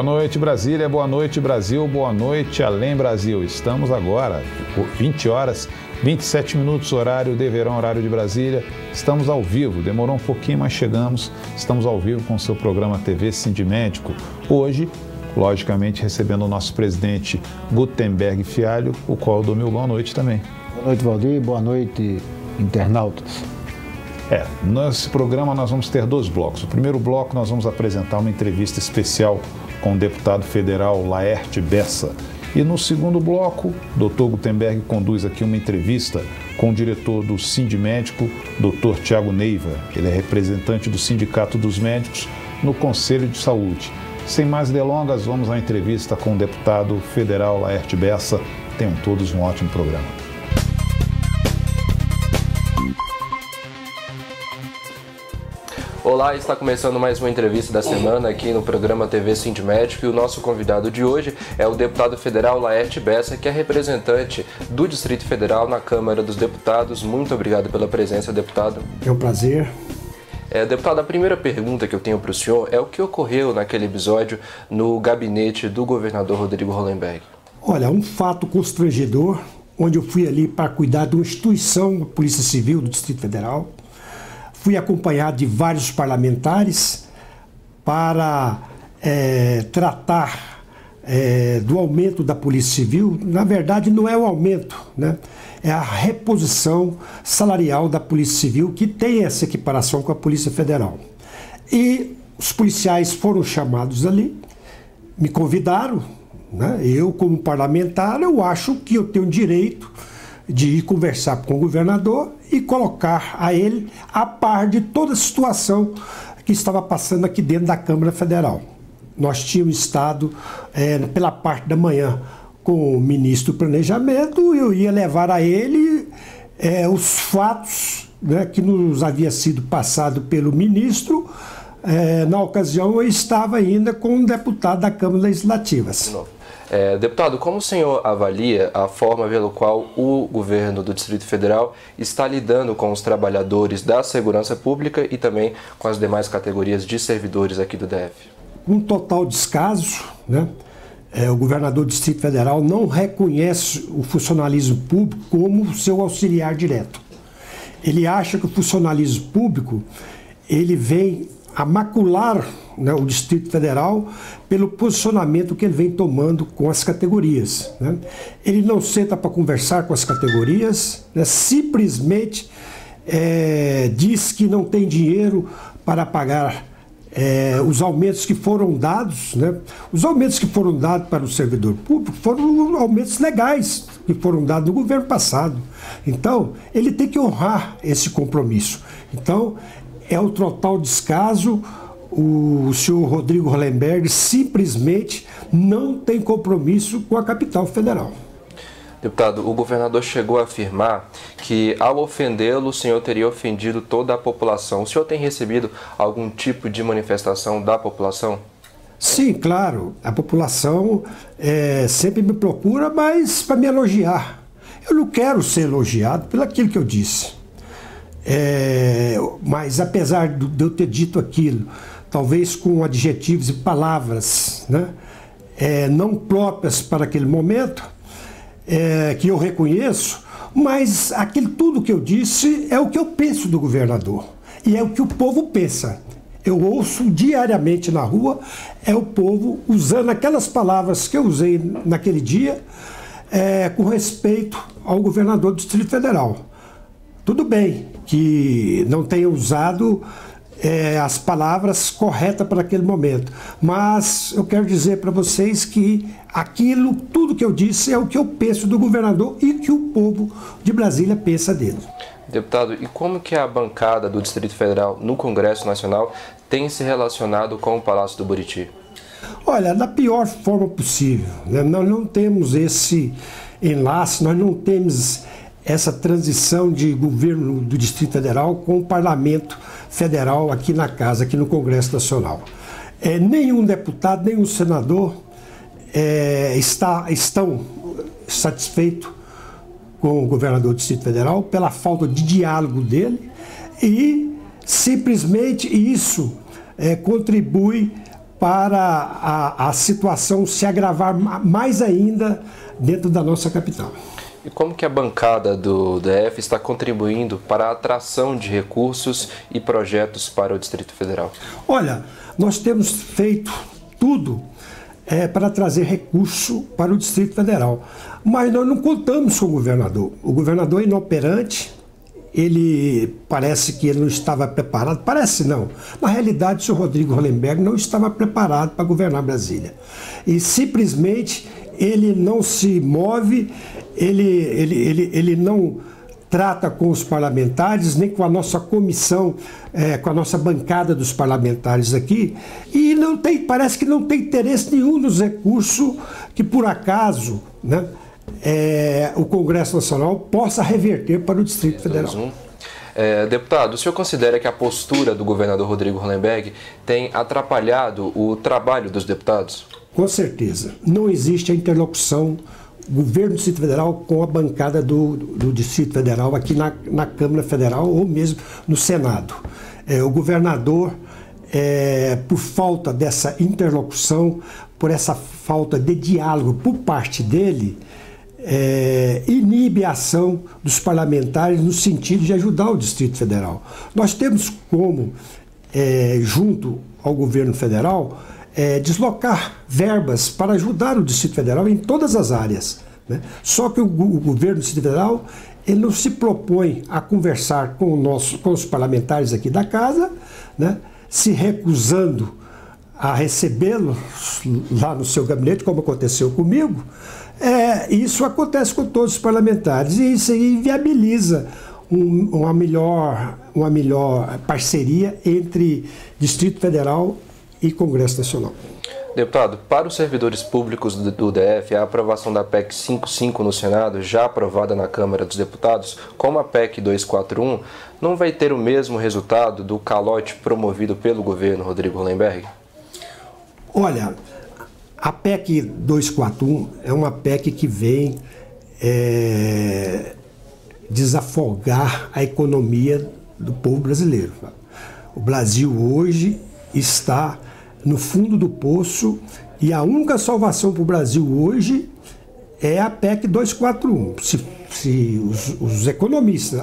Boa noite, Brasília, boa noite, Brasil, boa noite, Além Brasil. Estamos agora, 20 horas, 27 minutos, horário de verão, horário de Brasília. Estamos ao vivo, demorou um pouquinho, mas chegamos. Estamos ao vivo com o seu programa TV Sindimédico. Hoje, logicamente, recebendo o nosso presidente Gutenberg Fialho, o qual eu dou meu boa noite também. Boa noite, Valdir, boa noite, internautas. Nesse programa nós vamos ter dois blocos. O primeiro bloco nós vamos apresentar uma entrevista especial com o deputado federal Laerte Bessa. E no segundo bloco, o Dr. Gutenberg conduz aqui uma entrevista com o diretor do Sindimédico, Dr. Tiago Neiva. Ele é representante do Sindicato dos Médicos no Conselho de Saúde. Sem mais delongas, vamos à entrevista com o deputado federal Laerte Bessa. Tenham todos um ótimo programa. Olá, está começando mais uma entrevista da semana aqui no programa TV Sindimédico e o nosso convidado de hoje é o deputado federal Laerte Bessa, que é representante do Distrito Federal na Câmara dos Deputados. Muito obrigado pela presença, deputado. É um prazer. Deputado, a primeira pergunta que eu tenho para o senhor é o que ocorreu naquele episódio no gabinete do governador Rodrigo Hollenberg. Olha, um fato constrangedor, onde eu fui ali para cuidar de uma instituição, a Polícia Civil do Distrito Federal. Fui acompanhado de vários parlamentares para tratar do aumento da Polícia Civil. Na verdade, não é o aumento, né? É a reposição salarial da Polícia Civil, que tem essa equiparação com a Polícia Federal. E os policiais foram chamados ali, me convidaram, né? Eu, como parlamentar, eu acho que eu tenho direito de ir conversar com o governador e colocar a ele a par de toda a situação que estava passando aqui dentro da Câmara Federal. Nós tínhamos estado pela parte da manhã com o ministro do Planejamento e eu ia levar a ele os fatos, né, que nos havia sido passado pelo ministro. Na ocasião eu estava ainda com um deputado da Câmara Legislativa. Deputado, como o senhor avalia a forma pela qual o governo do Distrito Federal está lidando com os trabalhadores da segurança pública e também com as demais categorias de servidores aqui do DF? Um total descaso, né? O governador do Distrito Federal não reconhece o funcionalismo público como seu auxiliar direto. Ele acha que o funcionalismo público ele vem a macular, né, o Distrito Federal pelo posicionamento que ele vem tomando com as categorias, né? Ele não senta para conversar com as categorias, né? Simplesmente diz que não tem dinheiro para pagar os aumentos que foram dados, né? Os aumentos que foram dados para o servidor público foram aumentos legais que foram dados no governo passado. Então, ele tem que honrar esse compromisso. Então, é o total descaso. O senhor Rodrigo Hollenberg simplesmente não tem compromisso com a capital federal. Deputado, o governador chegou a afirmar que, ao ofendê-lo, o senhor teria ofendido toda a população. O senhor tem recebido algum tipo de manifestação da população? Sim, claro. A população sempre me procura, mas para me elogiar. Eu não quero ser elogiado pelo aquilo que eu disse. Mas apesar de eu ter dito aquilo, talvez com adjetivos e palavras, né, não próprias para aquele momento, que eu reconheço, mas aquilo tudo que eu disse é o que eu penso do governador e é o que o povo pensa. Eu ouço diariamente na rua, o povo usando aquelas palavras que eu usei naquele dia com respeito ao governador do Distrito Federal. Tudo bem que não tenha usado as palavras corretas para aquele momento, mas eu quero dizer para vocês que aquilo, tudo que eu disse é o que eu penso do governador e que o povo de Brasília pensa dele. Deputado, e como que a bancada do Distrito Federal no Congresso Nacional tem se relacionado com o Palácio do Buriti? Olha, da pior forma possível, né? Nós não temos esse enlace, nós não temos essa transição de governo do Distrito Federal com o Parlamento Federal aqui na casa, aqui no Congresso Nacional. Nenhum deputado, nenhum senador estão satisfeitos com o governador do Distrito Federal pela falta de diálogo dele e simplesmente isso contribui para a situação se agravar mais ainda dentro da nossa capital. E como que a bancada do DF está contribuindo para a atração de recursos e projetos para o Distrito Federal? Olha, nós temos feito tudo para trazer recurso para o Distrito Federal, mas nós não contamos com o governador. O governador é inoperante, ele parece que ele não estava preparado, parece não. Na realidade, o senhor Rodrigo Hollenberg não estava preparado para governar Brasília. E simplesmente ele não se move, ele não trata com os parlamentares, nem com a nossa comissão, com a nossa bancada dos parlamentares aqui, e não tem, parece que não tem interesse nenhum nos recursos que, por acaso, né, o Congresso Nacional possa reverter para o Distrito Federal. Deputado, o senhor considera que a postura do governador Rodrigo Hollenberg tem atrapalhado o trabalho dos deputados? Com certeza. Não existe a interlocução governo do Distrito Federal com a bancada do Distrito Federal aqui na Câmara Federal ou mesmo no Senado. O governador, por falta dessa interlocução, por essa falta de diálogo por parte dele, inibe a ação dos parlamentares no sentido de ajudar o Distrito Federal. Nós temos como, junto ao governo federal, deslocar verbas para ajudar o Distrito Federal em todas as áreas, né? Só que o governo do Distrito Federal ele não se propõe a conversar com os parlamentares aqui da casa, né? Se recusando a recebê-los lá no seu gabinete, como aconteceu comigo. Isso acontece com todos os parlamentares e isso aí viabiliza uma melhor parceria entre Distrito Federal e Congresso Nacional. Deputado, para os servidores públicos do DF, a aprovação da PEC 55 no Senado, já aprovada na Câmara dos Deputados, como a PEC 241, não vai ter o mesmo resultado do calote promovido pelo governo Rodrigo Hollenberg? Olha, a PEC 241 é uma PEC que vem desafogar a economia do povo brasileiro. O Brasil hoje está no fundo do poço e a única salvação para o Brasil hoje é a PEC 241. Se os economistas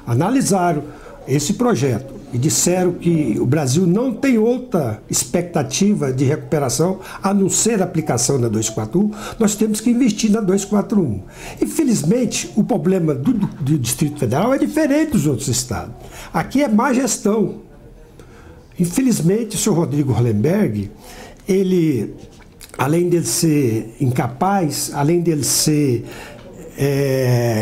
analisaram esse projeto e disseram que o Brasil não tem outra expectativa de recuperação a não ser a aplicação da 241, nós temos que investir na 241. Infelizmente, o problema do Distrito Federal é diferente dos outros estados. Aqui é má gestão. Infelizmente, o senhor Rodrigo Hollenberg, ele, além dele ser incapaz, além dele ser,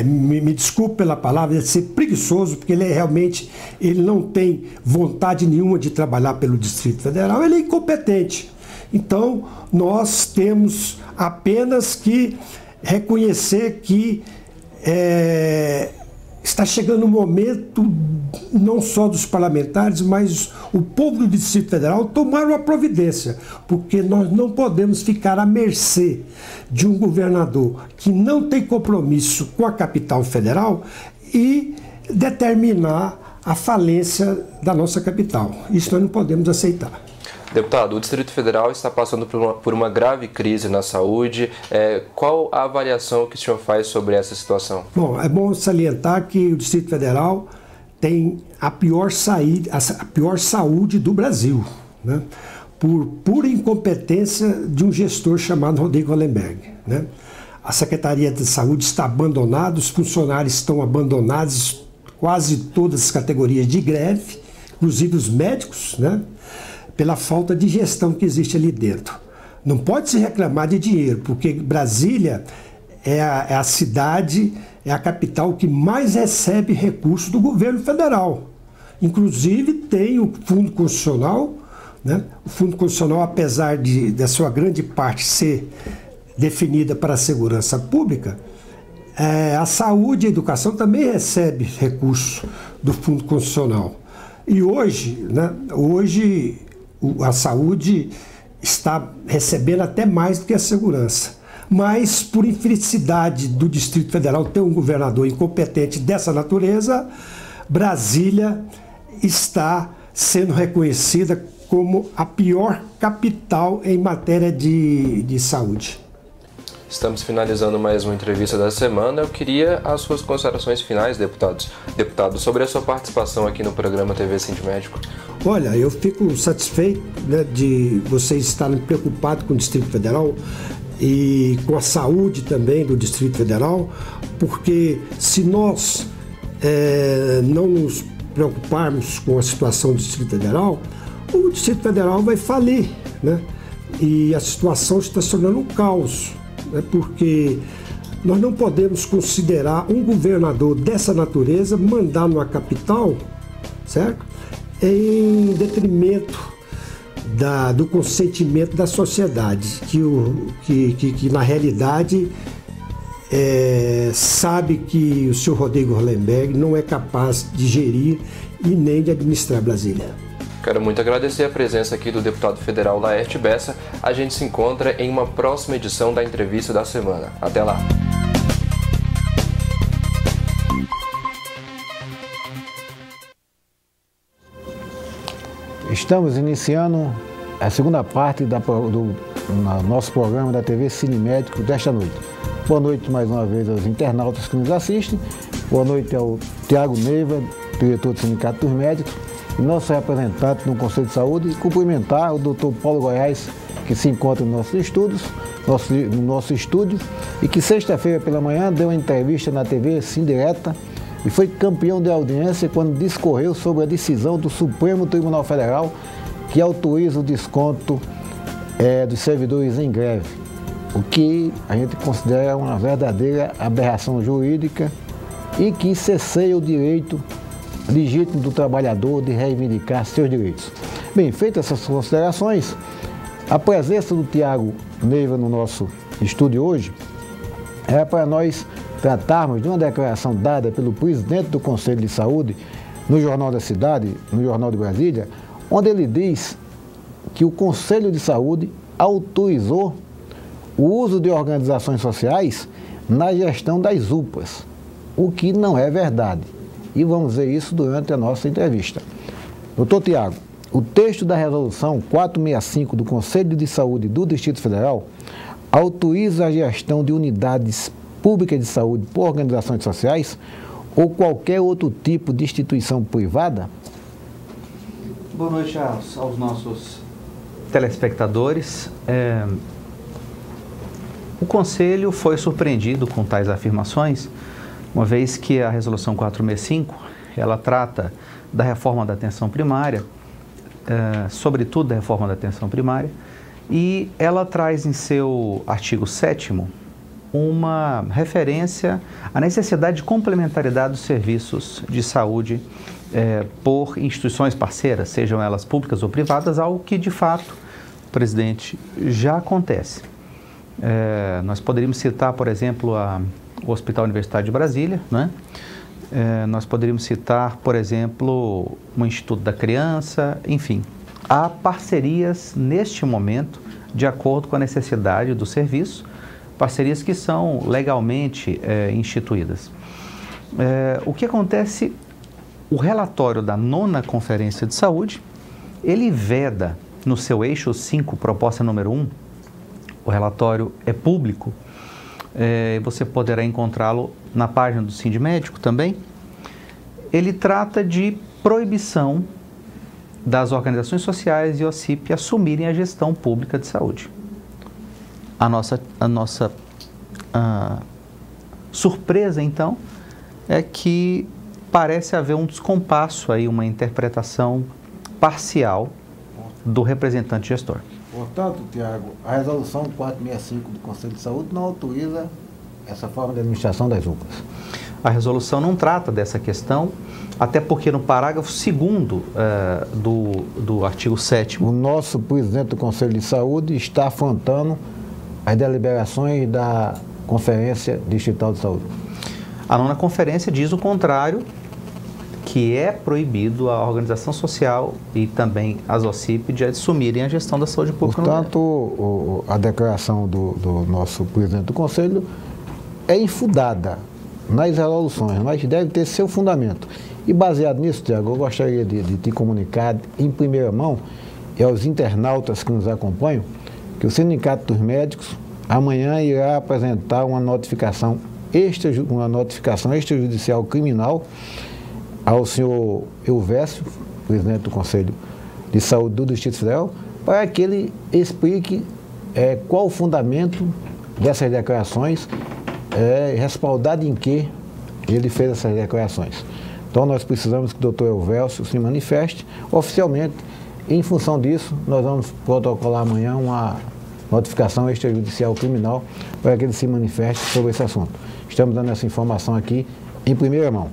me desculpe pela palavra, ele ser preguiçoso, porque ele não tem vontade nenhuma de trabalhar pelo Distrito Federal, ele é incompetente. Então, nós temos apenas que reconhecer que está chegando o momento, não só dos parlamentares, mas o povo do Distrito Federal tomar uma providência, porque nós não podemos ficar à mercê de um governador que não tem compromisso com a capital federal e determinar a falência da nossa capital. Isso nós não podemos aceitar. Deputado, o Distrito Federal está passando por uma grave crise na saúde. Qual a avaliação que o senhor faz sobre essa situação? Bom, é bom salientar que o Distrito Federal tem a pior saúde do Brasil, né? Por pura incompetência de um gestor chamado Rodrigo Hollenberg, né? A Secretaria de Saúde está abandonada, os funcionários estão abandonados, quase todas as categorias de greve, inclusive os médicos, né? Pela falta de gestão que existe ali dentro. Não pode se reclamar de dinheiro, porque Brasília é a cidade, é a capital que mais recebe recursos do governo federal. Inclusive tem o Fundo Constitucional, né? O Fundo Constitucional, apesar da sua grande parte ser definida para a segurança pública, a saúde e a educação também recebe recursos do Fundo Constitucional. E hoje, né, a saúde está recebendo até mais do que a segurança. Mas, por infelicidade do Distrito Federal ter um governador incompetente dessa natureza, Brasília está sendo reconhecida como a pior capital em matéria de saúde. Estamos finalizando mais uma entrevista da semana. Eu queria as suas considerações finais, deputado, sobre a sua participação aqui no programa TV Sindmédico. Olha, eu fico satisfeito, né, de vocês estarem preocupados com o Distrito Federal e com a saúde também do Distrito Federal, porque se nós não nos preocuparmos com a situação do Distrito Federal, o Distrito Federal vai falir, né? E a situação está se tornando um caos, né? Porque nós não podemos considerar um governador dessa natureza mandar numa capital, certo? Em detrimento do consentimento da sociedade, que na realidade sabe que o senhor Rodrigo Hollenberg não é capaz de gerir e nem de administrar Brasília. Quero muito agradecer a presença aqui do deputado federal Laerte Bessa. A gente se encontra em uma próxima edição da entrevista da semana. Até lá! Estamos iniciando a segunda parte do nosso programa da TV Cinemédico desta noite. Boa noite mais uma vez aos internautas que nos assistem. Boa noite ao Tiago Neiva, diretor do Sindicato dos Médicos, e nosso representante no Conselho de Saúde, e cumprimentar o Dr. Paulo Goiás, que se encontra no nosso estúdio, e que sexta-feira pela manhã deu uma entrevista na TV Sim Direta e foi campeão de audiência quando discorreu sobre a decisão do Supremo Tribunal Federal que autoriza o desconto dos servidores em greve, o que a gente considera uma verdadeira aberração jurídica e que cerceia o direito legítimo do trabalhador de reivindicar seus direitos. Bem, feitas essas considerações, a presença do Tiago Neiva no nosso estúdio hoje é para nós tratarmos de uma declaração dada pelo presidente do Conselho de Saúde no Jornal da Cidade, no Jornal de Brasília, onde ele diz que o Conselho de Saúde autorizou o uso de organizações sociais na gestão das UPAs, o que não é verdade. E vamos ver isso durante a nossa entrevista. Doutor Tiago, o texto da resolução 465 do Conselho de Saúde do Distrito Federal autoriza a gestão de unidades públicas de saúde por organizações sociais ou qualquer outro tipo de instituição privada? Boa noite aos nossos telespectadores. O Conselho foi surpreendido com tais afirmações, uma vez que a Resolução 465, ela trata da reforma da atenção primária, sobretudo da reforma da atenção primária, e ela traz em seu artigo 7º uma referência à necessidade de complementaridade dos serviços de saúde por instituições parceiras, sejam elas públicas ou privadas, algo que de fato, presidente, já acontece. Nós poderíamos citar, por exemplo, o Hospital Universitário de Brasília, né? Nós poderíamos citar, por exemplo, o Instituto da Criança, enfim. Há parcerias neste momento, de acordo com a necessidade do serviço, parcerias que são legalmente instituídas. O que acontece, o relatório da 9ª Conferência de Saúde, ele veda no seu eixo 5, proposta número 1, o relatório é público, você poderá encontrá-lo na página do Sindmédico também. Ele trata de proibição das organizações sociais e OCIP assumirem a gestão pública de saúde. A nossa surpresa, então, é que parece haver um descompasso aí, uma interpretação parcial do representante gestor. Portanto, Tiago, a resolução 465 do Conselho de Saúde não autoriza essa forma de administração das UPAs. A resolução não trata dessa questão, até porque no parágrafo 2º do artigo 7º... O nosso presidente do Conselho de Saúde está afrontando as deliberações da Conferência Distrital de Saúde. A 9ª Conferência diz o contrário, que é proibido a organização social e também as OCIP de assumirem a gestão da saúde pública. Portanto, a declaração do nosso presidente do Conselho é infundada nas resoluções, mas deve ter seu fundamento. E baseado nisso, Tiago, eu gostaria de te comunicar em primeira mão e aos internautas que nos acompanham que o Sindicato dos Médicos amanhã irá apresentar uma notificação extrajudicial criminal ao senhor Elvésio, presidente do Conselho de Saúde do Distrito Federal, para que ele explique qual o fundamento dessas declarações, respaldado em que ele fez essas declarações. Então nós precisamos que o doutor Elvésio se manifeste oficialmente. Em função disso, nós vamos protocolar amanhã uma notificação extrajudicial criminal para que ele se manifeste sobre esse assunto. Estamos dando essa informação aqui em primeira mão.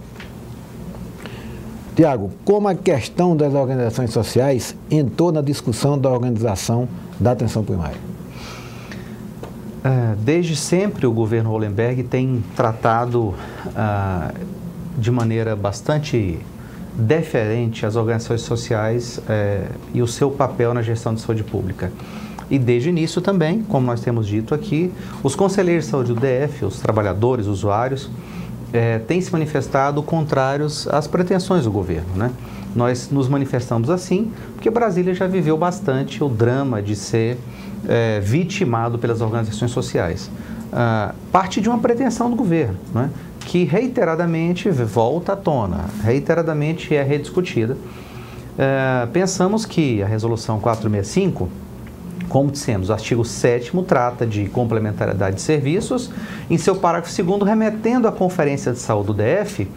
Tiago, como a questão das organizações sociais entrou na discussão da organização da atenção primária? Desde sempre o governo Hollenberg tem tratado de maneira bastante deferente as organizações sociais e o seu papel na gestão de saúde pública. E desde o início também, como nós temos dito aqui, os conselheiros de saúde do DF, os trabalhadores, os usuários, têm se manifestado contrários às pretensões do governo, né? Nós nos manifestamos assim porque Brasília já viveu bastante o drama de ser vitimado pelas organizações sociais. Parte de uma pretensão do governo, né? Que reiteradamente volta à tona, reiteradamente é rediscutida. Pensamos que a Resolução 465, como dissemos, o artigo 7º trata de complementariedade de serviços. Em seu parágrafo 2º, remetendo à Conferência de Saúde do DF,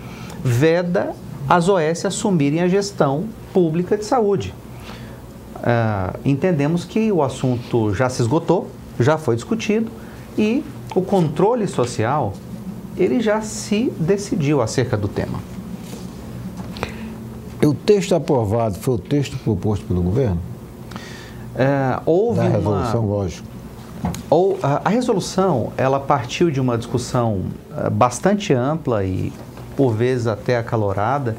veda as OS assumirem a gestão pública de saúde. Entendemos que o assunto já se esgotou, já foi discutido e o controle social, ele já se decidiu acerca do tema. O texto aprovado foi o texto proposto pelo governo? Houve da resolução, lógico. A resolução, ela partiu de uma discussão bastante ampla e, por vezes, até acalorada,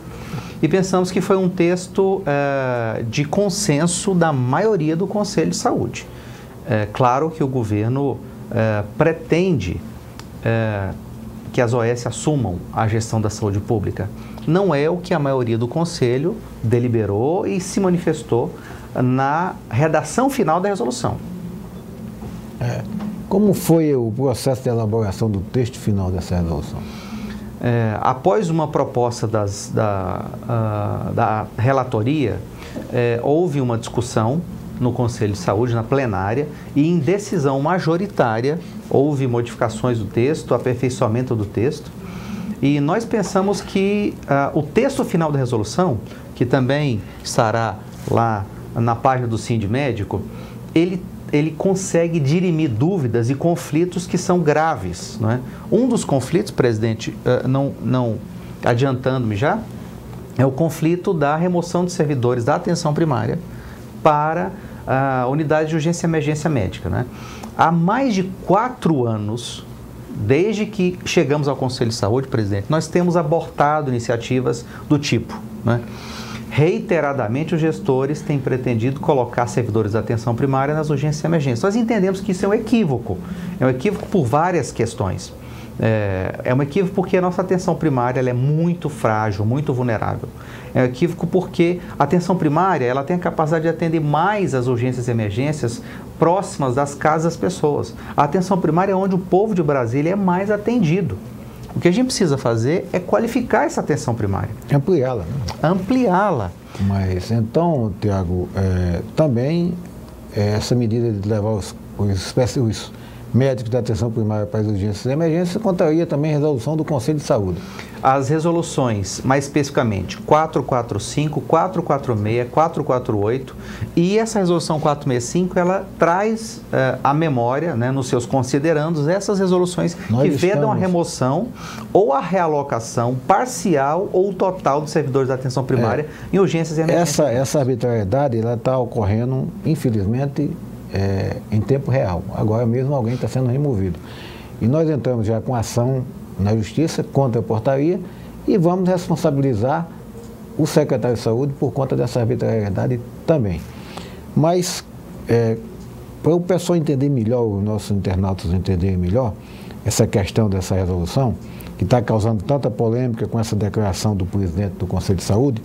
e pensamos que foi um texto de consenso da maioria do Conselho de Saúde. Claro que o governo pretende que as OS assumam a gestão da saúde pública. Não é o que a maioria do Conselho deliberou e se manifestou na redação final da resolução. Como foi o processo de elaboração do texto final dessa resolução? Após uma proposta da relatoria, houve uma discussão no Conselho de Saúde, na plenária, e em decisão majoritária houve modificações do texto, aperfeiçoamento do texto, e nós pensamos que o texto final da resolução, que também estará lá na página do Sindmédico, ele consegue dirimir dúvidas e conflitos que são graves, não é? Um dos conflitos, presidente, não adiantando-me já, é o conflito da remoção de servidores da atenção primária para a unidade de urgência e emergência médica, né? Há mais de 4 anos, desde que chegamos ao Conselho de Saúde, presidente, nós temos abortado iniciativas do tipo, né? Reiteradamente, os gestores têm pretendido colocar servidores da atenção primária nas urgências e emergências. Nós entendemos que isso é um equívoco por várias questões. É um equívoco porque a nossa atenção primária ela é muito frágil, muito vulnerável. É um equívoco porque a atenção primária ela tem a capacidade de atender mais as urgências e emergências próximas das casas das pessoas. A atenção primária é onde o povo de Brasília é mais atendido. O que a gente precisa fazer é qualificar essa atenção primária. Ampliá-la. Né? Ampliá-la. Mas então, Tiago, também essa medida de levar os médicos da atenção primária para as urgências e emergências contraria também a resolução do Conselho de Saúde. As resoluções, mais especificamente, 445, 446, 448 e essa resolução 465, ela traz à memória, né, nos seus considerandos, essas resoluções que vedam a remoção ou a realocação parcial ou total dos servidores da atenção primária em urgências e emergências. Essa arbitrariedade está ocorrendo, infelizmente, em tempo real. Agora mesmo alguém está sendo removido. E nós entramos já com ação na Justiça contra a portaria e vamos responsabilizar o secretário de Saúde por conta dessa arbitrariedade também. Mas, para o pessoal entender melhor, os nossos internautas entenderem melhor, essa questão dessa resolução, que está causando tanta polêmica com essa declaração do presidente do Conselho de Saúde,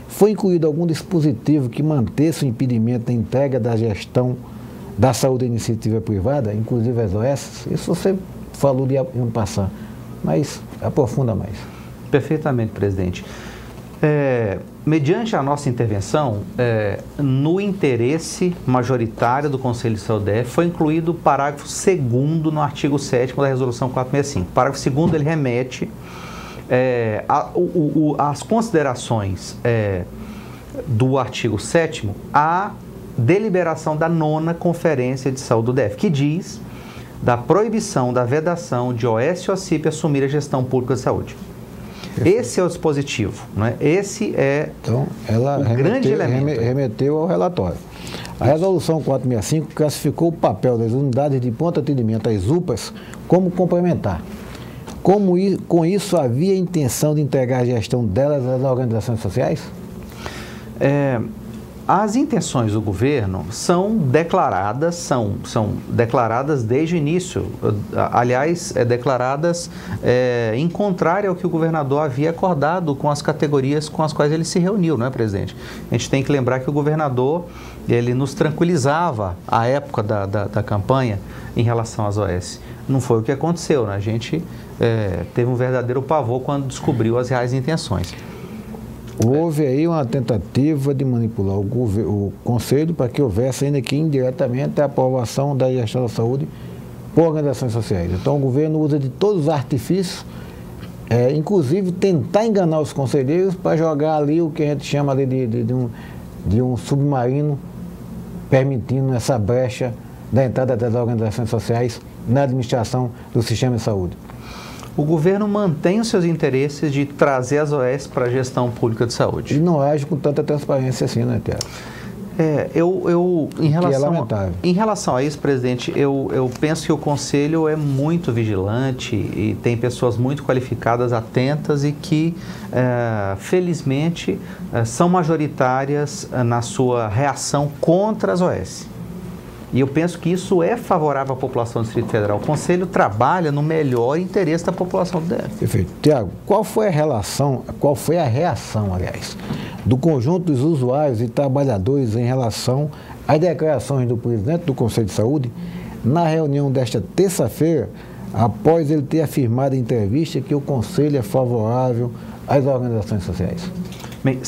foi incluído algum dispositivo que mantesse o impedimento da entrega da gestão da saúde à iniciativa privada, inclusive as OS? Isso você falou de passar, mas aprofunda mais. Perfeitamente, presidente. Mediante a nossa intervenção, no interesse majoritário do Conselho de Saúde DF, foi incluído o parágrafo 2º no artigo 7º da Resolução 465. O parágrafo 2º ele remete as considerações do artigo 7º à deliberação da 9ª Conferência de Saúde do DF, que diz da proibição, da vedação de OS e OCIP assumir a gestão pública de saúde. Esse é o dispositivo, né? Esse é então, ela o grande elemento. Remeteu ao relatório. A Resolução 465 classificou o papel das unidades de pronto atendimento, as UPAs, como complementar. Com isso, havia intenção de entregar a gestão delas às organizações sociais? As intenções do governo são declaradas desde o início, aliás, declaradas em contrário ao que o governador havia acordado com as categorias com as quais ele se reuniu, não é, presidente? A gente tem que lembrar que o governador, ele nos tranquilizava à época da campanha em relação às OS. Não foi o que aconteceu, né? A gente teve um verdadeiro pavor quando descobriu as reais intenções. Houve aí uma tentativa de manipular o Conselho para que houvesse ainda que indiretamente a aprovação da gestão da saúde por organizações sociais. Então o governo usa de todos os artifícios, inclusive tentar enganar os conselheiros para jogar ali o que a gente chama ali de um submarino, permitindo essa brecha da entrada das organizações sociais na administração do sistema de saúde. O governo mantém os seus interesses de trazer as OS para a gestão pública de saúde. E não age com tanta transparência assim, né, Tiago? Em relação a isso, presidente, eu penso que o Conselho é muito vigilante e tem pessoas muito qualificadas, atentas e que, felizmente, são majoritárias na sua reação contra as OS. E eu penso que isso é favorável à população do Distrito Federal. O Conselho trabalha no melhor interesse da população do DF. Perfeito. Tiago, qual foi a reação, aliás, do conjunto dos usuários e trabalhadores em relação às declarações do presidente do Conselho de Saúde na reunião desta terça-feira, após ele ter afirmado em entrevista que o Conselho é favorável às organizações sociais? Bem,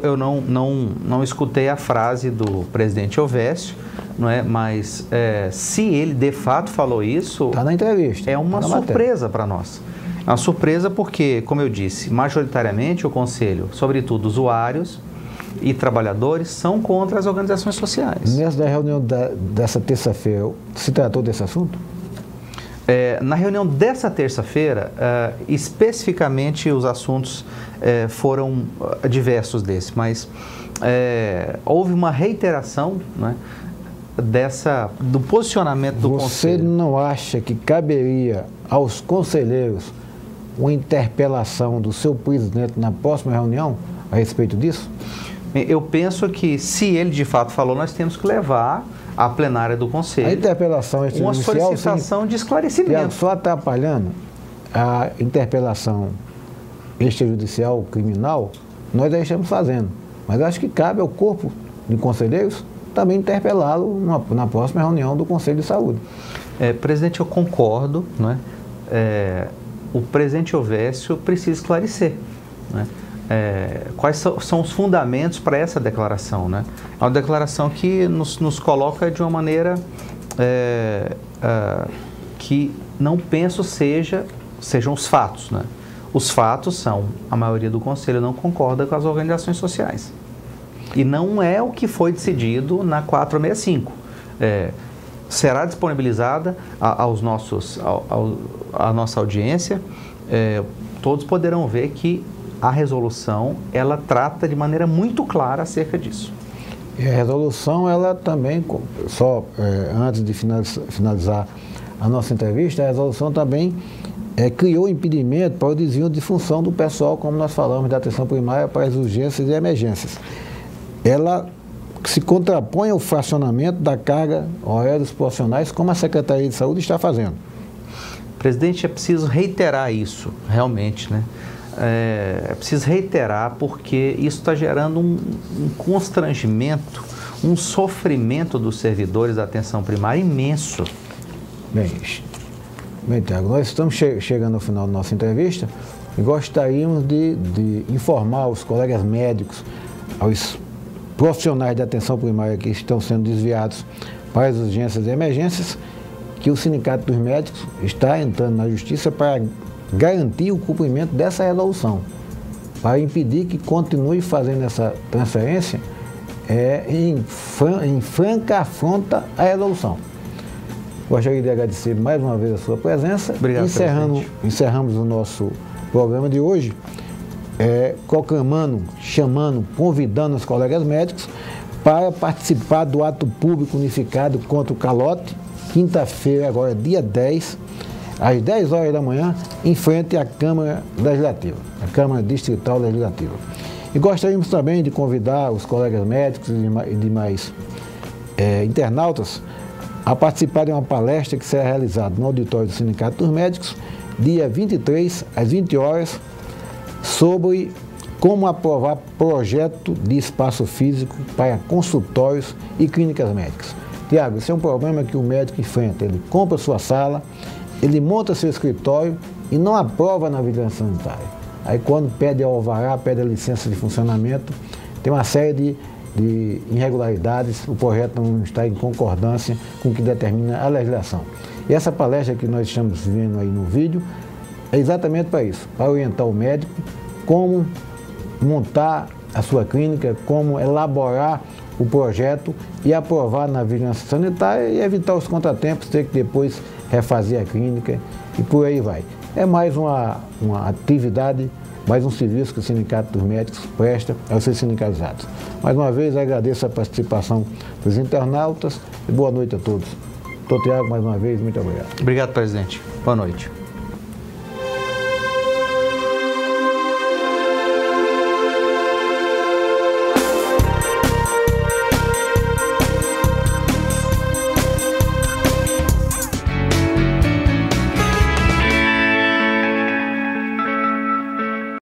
eu não escutei a frase do presidente Ovésio, não é? Mas se ele de fato falou isso, está na entrevista, é uma surpresa para nós. É uma surpresa porque, como eu disse, majoritariamente o Conselho, sobretudo usuários e trabalhadores, são contra as organizações sociais. Nessa reunião dessa terça-feira, se tratou desse assunto? Na reunião dessa terça-feira, especificamente os assuntos foram diversos desses, mas houve uma reiteração, né, do posicionamento do Conselho. Você não acha que caberia aos conselheiros uma interpelação do seu presidente na próxima reunião a respeito disso? Eu penso que, se ele de fato falou, nós temos que levar à plenária do Conselho a interpelação uma solicitação de esclarecimento. Só atrapalhando a interpelação extrajudicial criminal, nós já estamos fazendo. Mas acho que cabe ao corpo de conselheiros também interpelá-lo na próxima reunião do Conselho de Saúde. Presidente, eu concordo, né? O presidente Ovésio precisa esclarecer, né? Quais são os fundamentos para essa declaração, né? É uma declaração que nos coloca de uma maneira que não penso sejam os fatos, né? Os fatos são, a maioria do Conselho não concorda com as organizações sociais. E não é o que foi decidido na 465. Será disponibilizada à nossa audiência, todos poderão ver que a resolução, ela trata de maneira muito clara acerca disso. E a resolução, ela também, antes de finalizar a nossa entrevista, a resolução também criou impedimento para o desvio de função do pessoal, como nós falamos, da atenção primária para as urgências e emergências. Ela se contrapõe ao fracionamento da carga horária dos profissionais, como a Secretaria de Saúde está fazendo. Presidente, é preciso reiterar isso, realmente, né? é preciso reiterar, porque isso está gerando um constrangimento, um sofrimento dos servidores da atenção primária imenso. Bem, Tiago, nós estamos chegando ao final da nossa entrevista e gostaríamos de informar os colegas médicos, aos profissionais de atenção primária que estão sendo desviados para as urgências e emergências, que o Sindicato dos Médicos está entrando na Justiça para garantir o cumprimento dessa resolução, para impedir que continue fazendo essa transferência em franca afronta à resolução. Gostaria de agradecer mais uma vez a sua presença. Obrigado, encerramos o nosso programa de hoje, convidando os colegas médicos para participar do ato público unificado contra o calote, quinta-feira, agora dia 10, às 10 horas da manhã, em frente à Câmara Legislativa, a Câmara Distrital Legislativa. E gostaríamos também de convidar os colegas médicos e demais internautas a participar de uma palestra que será realizada no auditório do Sindicato dos Médicos, dia 23, às 20 horas, sobre como aprovar projeto de espaço físico para consultórios e clínicas médicas. Tiago, esse é um problema que o médico enfrenta. Ele compra sua sala, ele monta seu escritório e não aprova na vigilância sanitária. Aí quando pede a alvará, pede a licença de funcionamento, tem uma série de irregularidades, o projeto não está em concordância com o que determina a legislação. E essa palestra que nós estamos vendo aí no vídeo é exatamente para isso, para orientar o médico como montar a sua clínica, como elaborar o projeto e aprovar na vigilância sanitária e evitar os contratempos, ter que depois refazer a clínica e por aí vai. É mais uma atividade, mais um serviço que o Sindicato dos Médicos presta aos seus sindicalizados. Mais uma vez, agradeço a participação dos internautas e boa noite a todos. Doutor Tiago, mais uma vez, muito obrigado. Obrigado, presidente. Boa noite.